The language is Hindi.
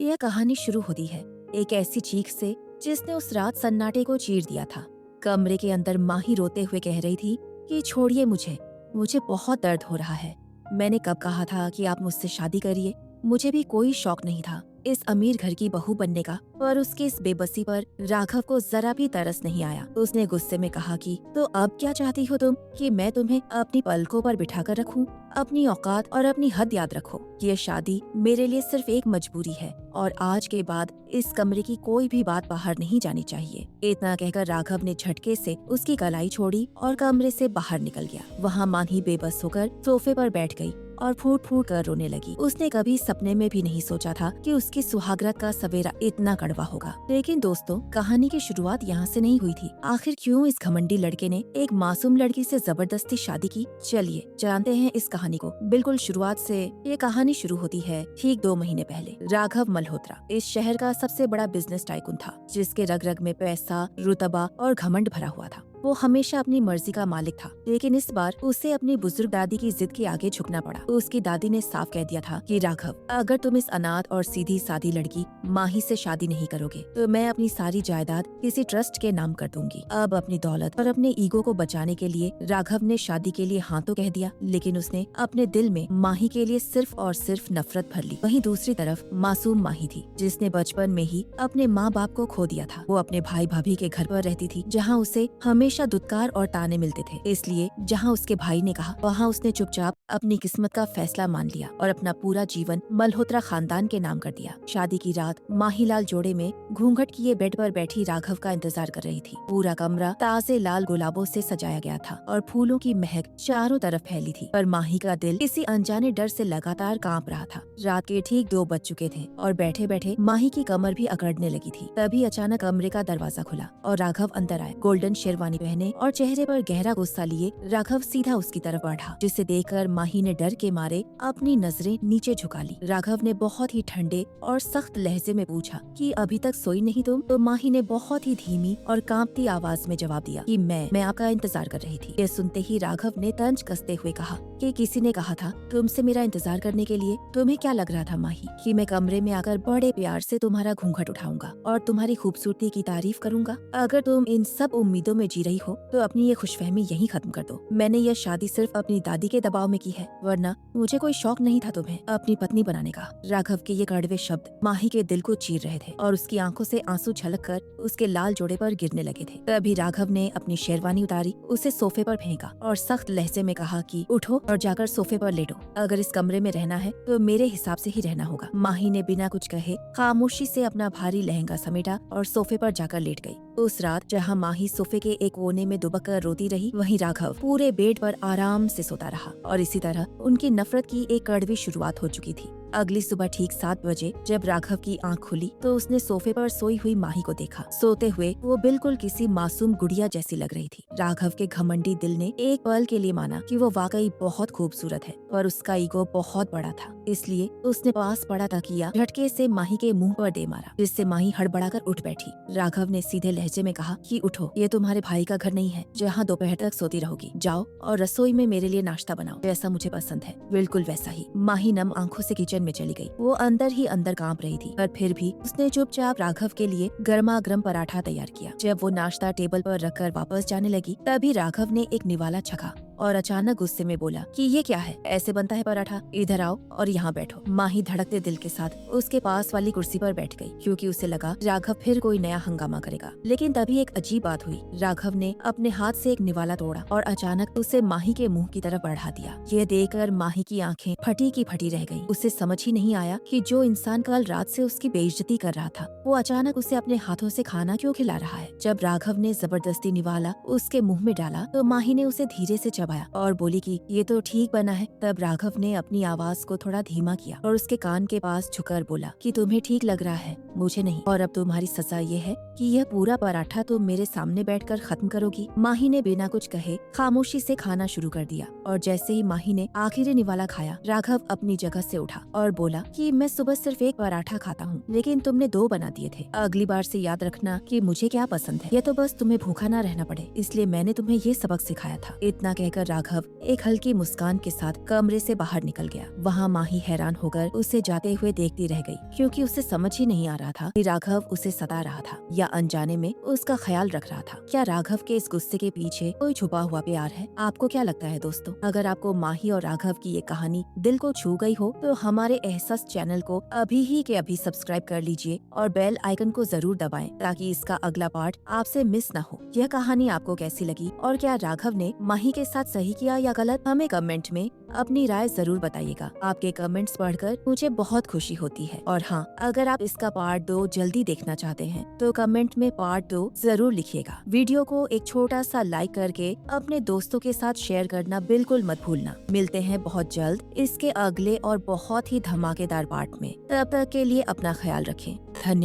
यह कहानी शुरू होती है एक ऐसी चीख से जिसने उस रात सन्नाटे को चीर दिया था। कमरे के अंदर माही रोते हुए कह रही थी कि छोड़िए मुझे, मुझे बहुत दर्द हो रहा है। मैंने कब कहा था कि आप मुझसे शादी करिए। मुझे भी कोई शौक नहीं था इस अमीर घर की बहू बनने का। पर उसकी इस बेबसी पर राघव को जरा भी तरस नहीं आया। उसने गुस्से में कहा कि तो अब क्या चाहती हो तुम, कि मैं तुम्हें अपनी पलकों पर बिठाकर रखूं? अपनी औकात और अपनी हद याद रखो। ये शादी मेरे लिए सिर्फ एक मजबूरी है और आज के बाद इस कमरे की कोई भी बात बाहर नहीं जानी चाहिए। इतना कहकर राघव ने झटके से उसकी कलाई छोड़ी और कमरे से बाहर निकल गया। वहाँ माही बेबस होकर सोफे पर बैठ गई और फूट फूट कर रोने लगी। उसने कभी सपने में भी नहीं सोचा था कि उसकी सुहागरात का सवेरा इतना कड़वा होगा। लेकिन दोस्तों, कहानी की शुरुआत यहाँ से नहीं हुई थी। आखिर क्यों इस घमंडी लड़के ने एक मासूम लड़की से जबरदस्ती शादी की? चलिए जानते हैं इस कहानी को बिल्कुल शुरुआत से। ये कहानी शुरू होती है ठीक 2 महीने पहले। राघव मल्होत्रा इस शहर का सबसे बड़ा बिजनेस टाइकून था, जिसके रग रग में पैसा, रुतबा और घमंड भरा हुआ था। वो हमेशा अपनी मर्जी का मालिक था, लेकिन इस बार उसे अपनी बुजुर्ग दादी की जिद के आगे झुकना पड़ा। उसकी दादी ने साफ कह दिया था कि राघव, अगर तुम इस अनाथ और सीधी सादी लड़की माही से शादी नहीं करोगे तो मैं अपनी सारी जायदाद किसी ट्रस्ट के नाम कर दूंगी। अब अपनी दौलत और अपने ईगो को बचाने के लिए राघव ने शादी के लिए हाँ तो कह दिया, लेकिन उसने अपने दिल में माही के लिए सिर्फ और सिर्फ नफरत भर ली। वहीं दूसरी तरफ मासूम माही थी, जिसने बचपन में ही अपने माँ बाप को खो दिया था। वो अपने भाई भाभी के घर पर रहती थी, जहाँ उसे हमेशा दुत्कार और ताने मिलते थे। इसलिए जहाँ उसके भाई ने कहा, वहाँ उसने चुपचाप अपनी किस्मत का फैसला मान लिया और अपना पूरा जीवन मल्होत्रा खानदान के नाम कर दिया। शादी की रात माहीलाल जोड़े में घूंघट किए बेड पर बैठी राघव का इंतजार कर रही थी। पूरा कमरा ताजे लाल गुलाबों से सजाया गया था और फूलों की महक चारों तरफ फैली थी। पर माही का दिल किसी अनजाने डर से लगातार कांप रहा था। रात के ठीक 2 बज चुके थे और बैठे बैठे माही की कमर भी अकड़ने लगी थी। तभी अचानक कमरे का दरवाजा खुला और राघव अंदर आए। गोल्डन शेरवानी पहने और चेहरे पर गहरा गुस्सा लिए राघव सीधा उसकी तरफ बढ़ा, जिसे देखकर माही ने डर के मारे अपनी नजरें नीचे झुका ली। राघव ने बहुत ही ठंडे और सख्त लहजे में पूछा कि अभी तक सोई नहीं तुम? तो माही ने बहुत ही धीमी और कांपती आवाज में जवाब दिया कि मैं आपका इंतजार कर रही थी। ये सुनते ही राघव ने तंज कसते हुए कहा कि किसी ने कहा था तुमसे मेरा इंतजार करने के लिए। तुम्हें क्या लग रहा था माही कि मैं कमरे में आकर बड़े प्यार से तुम्हारा घूंघट उठाऊंगा और तुम्हारी खूबसूरती की तारीफ करूंगा? अगर तुम इन सब उम्मीदों में जी रही हो तो अपनी ये खुशफहमी यहीं खत्म कर दो। मैंने यह शादी सिर्फ अपनी दादी के दबाव में की है, वरना मुझे कोई शौक नहीं था तुम्हें अपनी पत्नी बनाने का। राघव के ये कड़वे शब्द माही के दिल को चीर रहे थे और उसकी आंखों से आंसू छलक कर उसके लाल जोड़े पर गिरने लगे थे। तभी राघव ने अपनी शेरवानी उतारी, उसे सोफे पर फेंका और सख्त लहजे में कहा कि उठो और जाकर सोफे पर लेटो। अगर इस कमरे में रहना है तो मेरे हिसाब से ही रहना होगा। माही ने बिना कुछ कहे खामोशी से अपना भारी लहंगा समेटा और सोफे पर जाकर लेट गई। उस रात जहाँ माही सोफे के एक कोने में दुबक कर रोती रही, वहीं राघव पूरे बेड पर आराम से सोता रहा और इसी तरह उनकी नफरत की एक कड़वी शुरुआत हो चुकी थी। अगली सुबह ठीक 7 बजे जब राघव की आंख खुली तो उसने सोफे पर सोई हुई माही को देखा। सोते हुए वो बिल्कुल किसी मासूम गुड़िया जैसी लग रही थी। राघव के घमंडी दिल ने एक पल के लिए माना कि वो वाकई बहुत खूबसूरत है, पर उसका ईगो बहुत बड़ा था। इसलिए उसने पास पड़ा तकिया झटके से माही के मुंह पर दे मारा, जिससे माही हड़बड़ाकर उठ बैठी। राघव ने सीधे लहजे में कहा कि उठो, ये तुम्हारे भाई का घर नहीं है जहाँ दोपहर तक सोती रहोगी। जाओ और रसोई में मेरे लिए नाश्ता बनाओ, जैसा मुझे पसंद है। बिल्कुल वैसा ही। माही नम आंखों से किचन में चली गई। वो अंदर ही अंदर कांप रही थी, पर फिर भी उसने चुपचाप राघव के लिए गर्मा गर्म पराठा तैयार किया। जब वो नाश्ता टेबल पर रखकर वापस जाने लगी, तभी राघव ने एक निवाला चखा और अचानक गुस्से में बोला कि ये क्या है, ऐसे बनता है पराठा? इधर आओ और यहाँ बैठो। माही धड़कते दिल के साथ उसके पास वाली कुर्सी पर बैठ गई, क्योंकि उसे लगा राघव फिर कोई नया हंगामा करेगा। लेकिन तभी एक अजीब बात हुई। राघव ने अपने हाथ से एक निवाला तोड़ा और अचानक उसे माही के मुंह की तरफ बढ़ा दिया। ये देखकर माही की आंखें फटी की फटी रह गईं। उसे समझ ही नहीं आया कि जो इंसान कल रात से उसकी बेइज्जती कर रहा था, वो अचानक उसे अपने हाथों से खाना क्यों खिला रहा है। जब राघव ने जबरदस्ती निवाला उसके मुंह में डाला तो माही ने उसे धीरे से चबाया और बोली कि ये तो ठीक बना है। तब राघव ने अपनी आवाज को थोड़ा धीमा किया और उसके कान के पास झुककर बोला कि तुम्हें ठीक लग रहा है, मुझे नहीं। और अब तुम्हारी सजा ये है कि यह पूरा पराठा तुम मेरे सामने बैठकर खत्म करोगी। माही ने बिना कुछ कहे खामोशी से खाना शुरू कर दिया और जैसे ही माही ने आखिरी निवाला खाया, राघव अपनी जगह से उठा और बोला कि मैं सुबह सिर्फ एक पराठा खाता हूँ, लेकिन तुमने 2 बना दिए थे। अगली बार से याद रखना कि मुझे क्या पसंद है। यह तो बस तुम्हें भूखा ना रहना पड़े, इसलिए मैंने तुम्हें ये सबक सिखाया था। इतना कहकर कहकर राघव एक हल्की मुस्कान के साथ कमरे से बाहर निकल गया। वहाँ माही हैरान होकर उसे जाते हुए देखती रह गई, क्योंकि उसे समझ ही नहीं आ रहा था कि राघव उसे सता रहा था या अनजाने में उसका ख्याल रख रहा था। क्या राघव के इस गुस्से के पीछे कोई छुपा हुआ प्यार है? आपको क्या लगता है दोस्तों? अगर आपको माही और राघव की ये कहानी दिल को छू गई हो तो हमारे एहसास चैनल को अभी ही के अभी सब्सक्राइब कर लीजिए और बेल आइकन को जरूर दबाएं, ताकि इसका अगला पार्ट आपसे मिस न हो। यह कहानी आपको कैसी लगी और क्या राघव ने माही के साथ सही किया या गलत? हमें कमेंट में अपनी राय जरूर बताइएगा। आपके कमेंट्स पढ़कर मुझे बहुत खुशी होती है। और हाँ, अगर आप इसका पार्ट 2 जल्दी देखना चाहते हैं तो कमेंट में पार्ट 2 जरूर लिखिएगा। वीडियो को एक छोटा सा लाइक करके अपने दोस्तों के साथ शेयर करना बिल्कुल मत भूलना। मिलते हैं बहुत जल्द इसके अगले और बहुत ही धमाकेदार पार्ट में। तब तक के लिए अपना ख्याल रखें। धन्यवाद।